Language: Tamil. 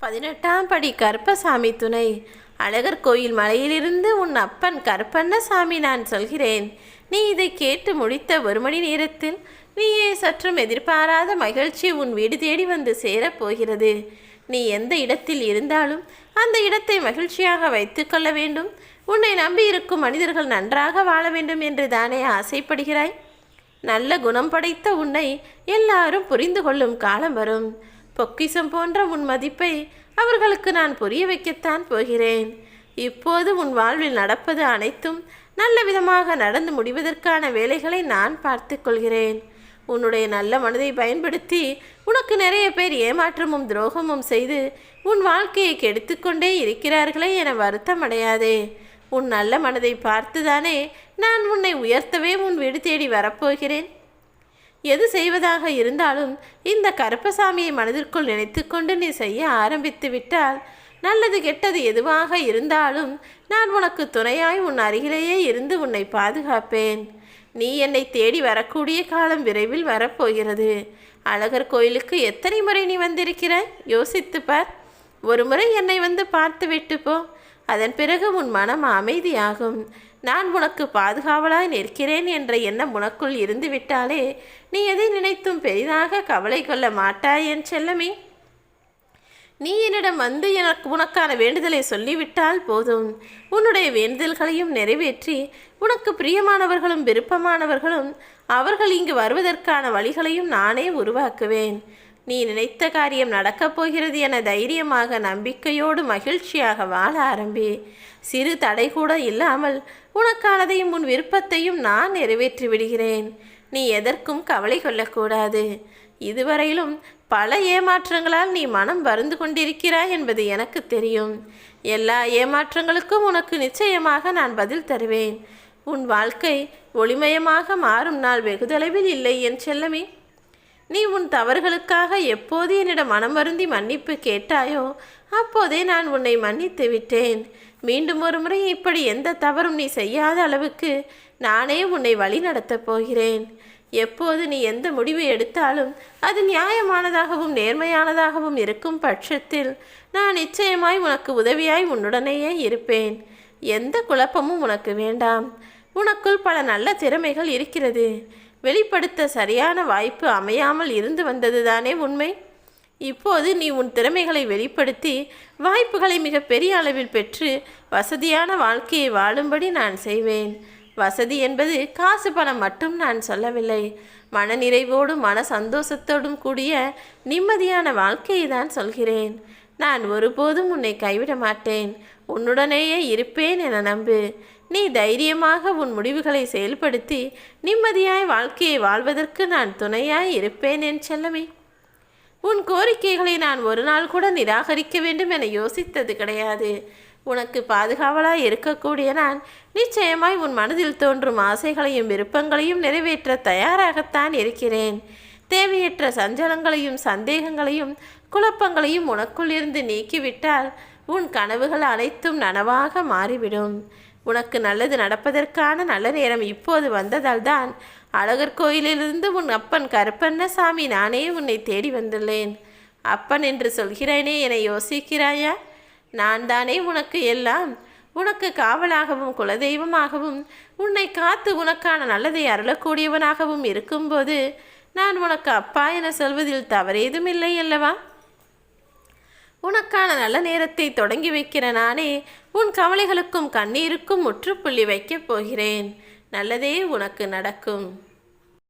18ஆம் படி கருப்பசாமி துணை. அழகர் கோயில் மலையிலிருந்து உன் அப்பன் கருப்பண்ணசாமி நான் சொல்கிறேன். நீ இதை கேட்டு முடித்த 1 மணி நேரத்தில் நீயே சற்றும் எதிர்பாராத மகிழ்ச்சி உன் வீடு தேடி வந்து சேரப்போகிறது. நீ எந்த இடத்தில் இருந்தாலும் அந்த இடத்தை மகிழ்ச்சியாக வைத்து கொள்ள வேண்டும். உன்னை நம்பி இருக்கும் மனிதர்கள் நன்றாக வாழ வேண்டும் என்று தானே ஆசைப்படுகிறாய்? நல்ல குணம் படைத்த உன்னை எல்லாரும் புரிந்து கொள்ளும் காலம் வரும். பொக்கிஷம் போன்ற உன் மதிப்பை அவர்களுக்கு நான் புரிய வைக்கத்தான் போகிறேன். இப்போது உன் வாழ்வில் நடப்பது அனைத்தும் நல்ல விதமாக நடந்து முடிவதற்கான வேலைகளை நான் பார்த்து கொள்கிறேன். உன்னுடைய நல்ல மனதை பயன்படுத்தி உனக்கு நிறைய பேர் ஏமாற்றமும் துரோகமும் செய்து உன் வாழ்க்கையை கெடுத்துக்கொண்டே இருக்கிறார்களே என வருத்தமடையாதே. உன் நல்ல மனதை பார்த்துதானே நான் உன்னை உயர்த்தவே உன் வீடு தேடி வரப்போகிறேன். எது செய்வதாக இருந்தாலும் இந்த கருப்பசாமியை மனதிற்குள் நினைத்து கொண்டு நீ செய்ய ஆரம்பித்து விட்டால் நல்லது கெட்டது எதுவாக இருந்தாலும் நான் உனக்கு துணையாய் உன் அருகிலேயே இருந்து உன்னை பாதுகாப்பேன். நீ என்னை தேடி வரக்கூடிய காலம் விரைவில் வரப்போகிறது. அழகர் கோயிலுக்கு எத்தனை முறை நீ வந்திருக்கிறாய்? யோசித்து பார். ஒரு முறை என்னை வந்து பார்த்து விட்டு போ. அதன் பிறகு உன் மனம் அமைதியாகும். நான் உனக்கு பாதுகாவலாய் நிற்கிறேன் என்ற எண்ணம் உனக்குள் இருந்து விட்டாலே நீ எதை நினைத்தும் பெரிதாக கவலை கொள்ள மாட்டாய் என் செல்லமே. நீ என்னிடம் வந்து உனக்கான வேண்டுதலை சொல்லிவிட்டால் போதும். உன்னுடைய வேண்டுதல்களையும் நிறைவேற்றி உனக்கு பிரியமானவர்களும் விருப்பமானவர்களும் அவர்கள் இங்கு வருவதற்கான வழிகளையும் நானே உருவாக்குவேன். நீ நினைத்த காரியம் நடக்கப் போகிறது என தைரியமாக நம்பிக்கையோடு மகிழ்ச்சியாக வாழ ஆரம்பி. சிறு தடை கூட இல்லாமல் உனக்கானதையும் உன் விருப்பத்தையும் நான் நிறைவேற்றி விடுகிறேன். நீ எதற்கும் கவலை கொள்ளக்கூடாது. இதுவரையிலும் பல ஏமாற்றங்களால் நீ மனம் வருந்து கொண்டிருக்கிறாய் என்பது எனக்கு தெரியும். எல்லா ஏமாற்றங்களுக்கும் உனக்கு நிச்சயமாக நான் பதில் தருவேன். உன் வாழ்க்கை ஒளிமயமாக மாறும் நாள் வெகு தொலைவில் இல்லை என் செல்லமே. நீ உன் தவறுகளுக்காக எப்போது என்னிடம் மனம் வருந்தி மன்னிப்பு கேட்டாயோ அப்போதே நான் உன்னை மன்னித்து விட்டேன். மீண்டும் ஒரு முறை இப்படி எந்த தவறும் நீ செய்யாத அளவுக்கு நானே உன்னை வழி நடத்தப் போகிறேன். எப்போது நீ எந்த முடிவு எடுத்தாலும் அது நியாயமானதாகவும் நேர்மையானதாகவும் இருக்கும் பட்சத்தில் நான் நிச்சயமாய் உனக்கு உதவியாய் உன்னுடனேயே இருப்பேன். எந்த குழப்பமும் உனக்கு வேண்டாம். உனக்குள் பல நல்ல திறமைகள் இருக்கிறது. வெளிப்படுத்த சரியான வாய்ப்பு அமையாமல் இருந்து வந்தது தானே உண்மை. இப்போது நீ உன் திறமைகளை வெளிப்படுத்தி வாய்ப்புகளை மிக பெரிய அளவில் பெற்று வசதியான வாழ்க்கையை வாழும்படி நான் செய்வேன். வசதி என்பது காசு பணம் மட்டும் நான் சொல்லவில்லை. மனநிறைவோடும் மன சந்தோஷத்தோடும் கூடிய நிம்மதியான வாழ்க்கையை தான் சொல்கிறேன். நான் ஒருபோதும் உன்னை கைவிட மாட்டேன். உன்னுடனேயே இருப்பேன் என நம்பு. நீ தைரியமாக உன் முடிவுகளை செயல்படுத்தி நிம்மதியாய் வாழ்க்கையை வாழ்வதற்கு நான் துணையாய் இருப்பேன் என் செல்லமே. உன் கோரிக்கைகளை நான் ஒரு நாள் கூட நிராகரிக்க வேண்டும் என யோசித்தது கிடையாது. உனக்கு பாதுகாவலாய் இருக்கக்கூடிய நான் நிச்சயமாய் உன் மனதில் தோன்றும் ஆசைகளையும் விருப்பங்களையும் நிறைவேற்ற தயாராகத்தான் இருக்கிறேன். தேவையற்ற சஞ்சலங்களையும் சந்தேகங்களையும் குழப்பங்களையும் உனக்குள் இருந்து நீக்கிவிட்டால் உன் கனவுகள் அனைத்தும் நனவாக மாறிவிடும். உனக்கு நல்லது நடப்பதற்கான நல்ல நேரம் இப்போது வந்ததால் தான் அழகர் கோயிலிலிருந்து உன் அப்பன் கருப்பண்ணசாமி நானே உன்னை தேடி வந்துள்ளேன். அப்பன் என்று சொல்கிறேனே என யோசிக்கிறாயா? நான் தானே உனக்கு எல்லாம். உனக்கு காவலாகவும் குலதெய்வமாகவும் உன்னை காத்து உனக்கான நல்லதை அருளக்கூடியவனாகவும் இருக்கும்போது நான் உனக்கு அப்பா என சொல்வதில் தவறேதும் இல்லை அல்லவா? உனக்கான நல்ல நேரத்தை தொடங்கி வைக்கிற நானே உன் கவலைகளுக்கும் கண்ணீருக்கும் முற்றுப்புள்ளி வைக்கப் போகிறேன். நல்லதே உனக்கு நடக்கும்.